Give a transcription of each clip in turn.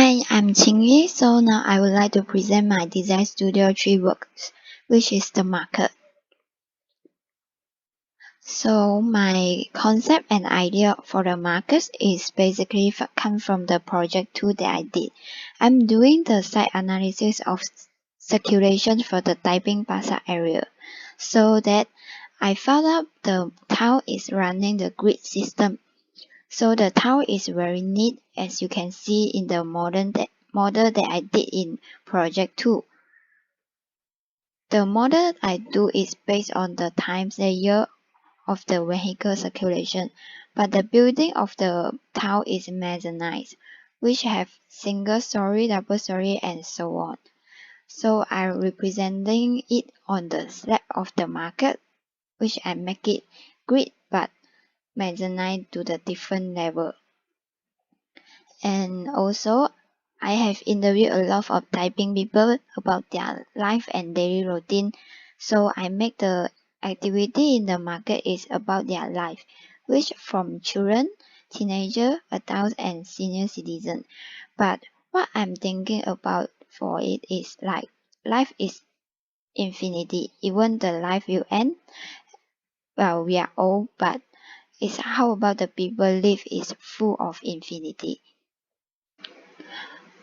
Hi, I'm Qingyi. So now I would like to present my Design Studio 3 works, which is the market. So my concept and idea for the market is basically come from the project 2 that I did. I'm doing the site analysis of circulation for the Taiping Plaza area, so that I found out the town is running the grid system. So the town is very neat, as you can see in the model that I did in project 2. The model I do is based on the time layer of the vehicle circulation, but the building of the town is mezanized, which have single story, double story, and so on. So I'm representing it on the slab of the market, which I make it grid but mezzanine to the different level. And also, I have interviewed a lot of Taiping people about their life and daily routine. So I make the activity in the market is about their life, which from children, teenager, adults, and senior citizens. But what I'm thinking about for it is like life is infinity. Even the life will end. Well, we are old, but it's how about the people live is full of infinity.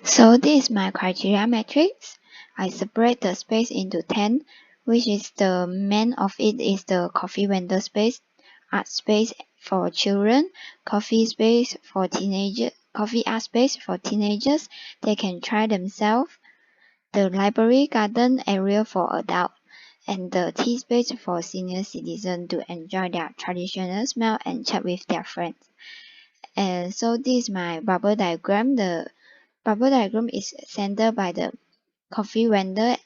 So this is my criteria matrix. I separate the space into 10, which is the main of it is the coffee vendor space, art space for children, coffee space for teenagers, coffee art space for teenagers, they can try themselves, the library garden area for adults, and the tea space for senior citizens to enjoy their traditional smell and chat with their friends. And so this is my bubble diagram. The bubble diagram is centered by the coffee vendor,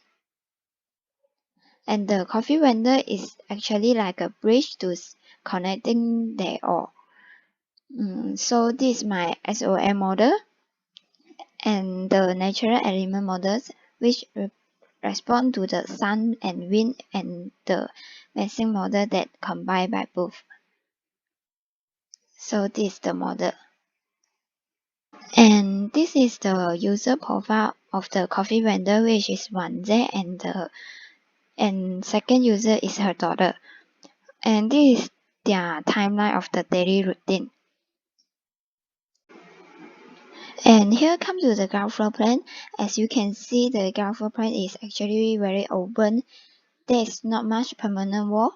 and the coffee vendor is actually like a bridge to connecting they all. So this is my SOM model and the natural element models, which respond to the sun and wind, and the meshing model that combined by both. So this is the model. And this is the user profile of the coffee vendor, which is Wanze, and second user is her daughter. And this is their timeline of the daily routine. And here comes to the ground floor plan. As you can see, the ground floor plan is actually very open. There is not much permanent wall,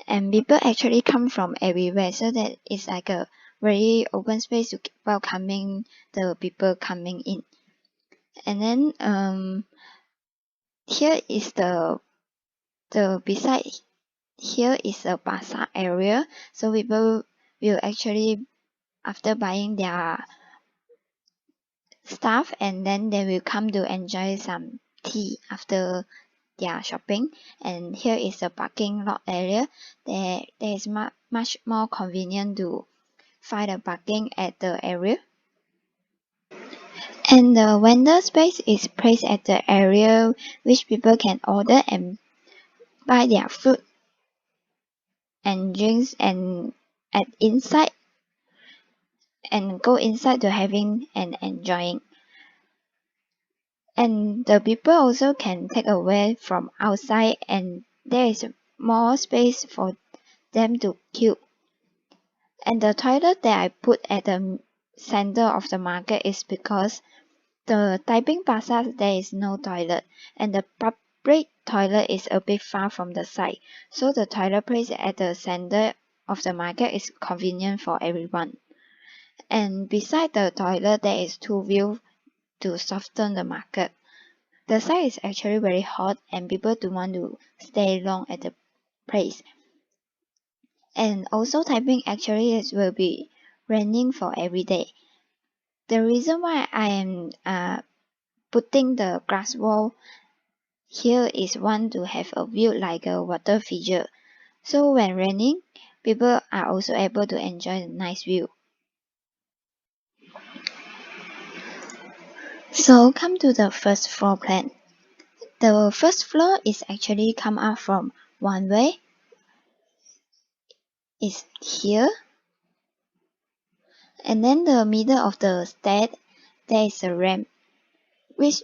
and people actually come from everywhere, so that it's like a very open space to welcoming the people coming in. And then here is the beside here is a bazaar area, so people will actually, after buying their stuff, and then they will come to enjoy some tea after their shopping. And here is the parking lot area. There is much more convenient to find a parking at the area. And the vendor space is placed at the area which people can order and buy their food and drinks and at inside, and go inside to having and enjoying. And the people also can take away from outside, and there is more space for them to queue. And the toilet that I put at the center of the market is because the Taiping Plaza there is no toilet, and the public toilet is a bit far from the site, so the toilet placed at the center of the market is convenient for everyone. And beside the toilet there is two views to soften the market. The site is actually very hot, and people don't want to stay long at the place. And also Taiping actually will be raining for every day. The reason why I am putting the glass wall here is one to have a view like a water feature. So when raining, people are also able to enjoy the nice view. So come to the first floor plan. The first floor is actually come out from one way. Is here. And then the middle of the stair there is a ramp, which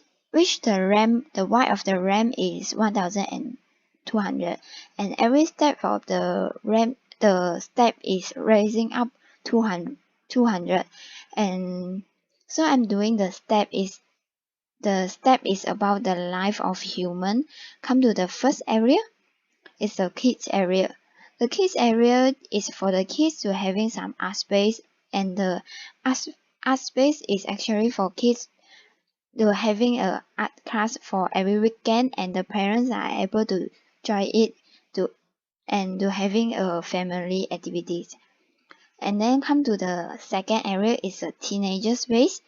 the width of the ramp is 1,200, and every step of the ramp, the step is raising up 200, and so I'm doing the step is about the life of human. Come to the first area, it's the kids area. The kids area is for the kids to having some art space, and the art space is actually for kids to having a art class for every weekend, and the parents are able to join it to and to having a family activities. And then come to the second area is a teenager space.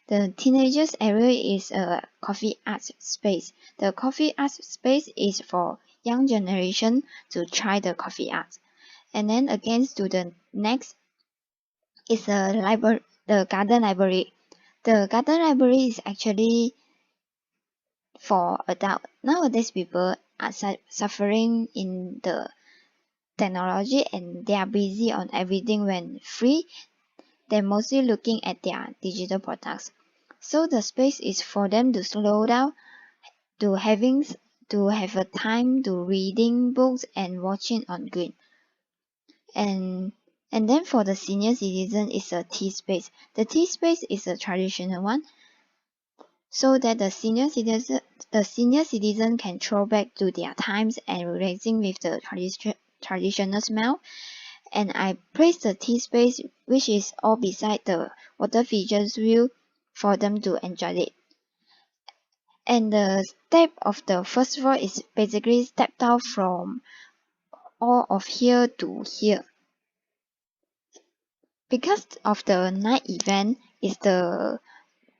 The teenagers area is a coffee art space. The coffee art space is for young generation to try the coffee art. And then against to the next is a library, the garden library. The garden library is actually for adult. Nowadays people are suffering in the technology, and they are busy on everything. When free, they're mostly looking at their digital products. So the space is for them to slow down, to having to have a time to reading books and watching on green. And then for the senior citizen is a tea space. The tea space is a traditional one, so that the senior citizen can throw back to their times and relaxing with the traditional smell. And I place the tea space, which is all beside the water features view, for them to enjoy it. And the step of the first floor is basically stepped out from all of here to here. Because of the night event is the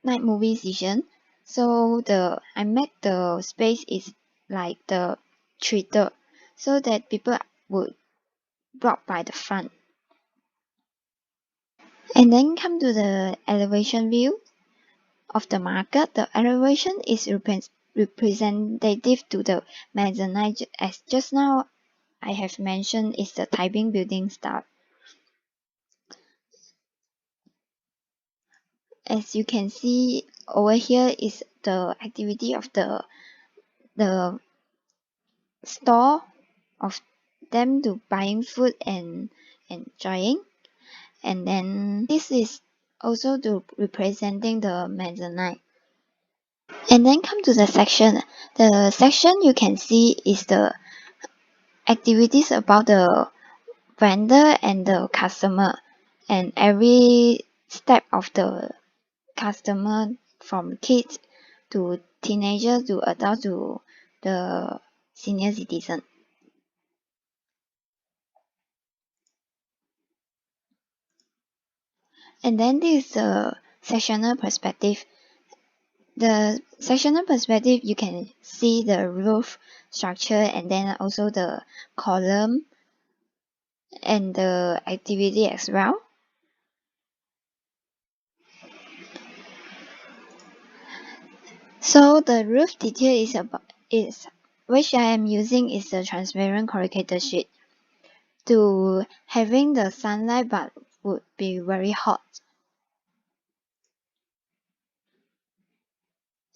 night movie season, so I make the space is like the theater, so that people would block by the front. And then come to the elevation view of the market. The elevation is representative to the mezzanine, as just now I have mentioned is the Taiping building style. As you can see over here is the activity of the store of them to buying food and enjoying. And then this is also to representing the mezzanine. And then come to the section. The section you can see is the activities about the vendor and the customer, and every step of the customer, from kids to teenagers to adults to the senior citizen. And then this is the sectional perspective. The sectional perspective, you can see the roof structure, and then also the column and the activity as well. So the roof detail is which I am using is the transparent corrugated sheet to having the sunlight, but would be very hot.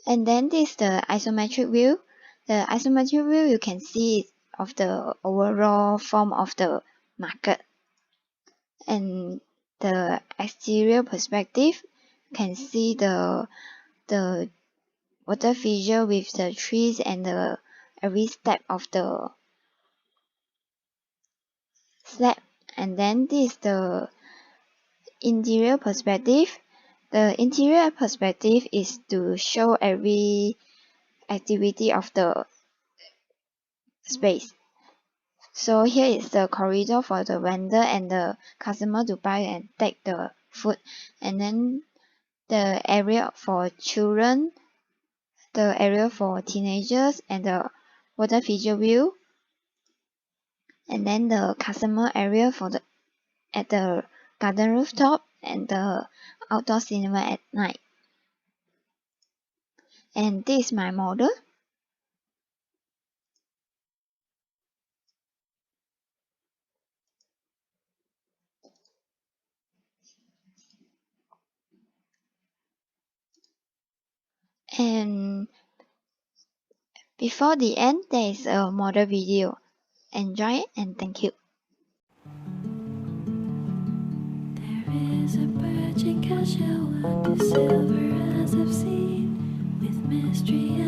And then this is the isometric view. The isometric view you can see of the overall form of the market. And the exterior perspective can see the water feature with the trees and the every step of the slab. And then this is the interior perspective. The interior perspective is to show every activity of the space. So here is the corridor for the vendor and the customer to buy and take the food. And then the area for children, the area for teenagers, and the water feature view. And then the customer area for the at the garden rooftop and the outdoor cinema at night. And this is my model. And before the end, there is a model video. Enjoy it and thank you. There is a birch in Cassia, silver as I've seen, with mystery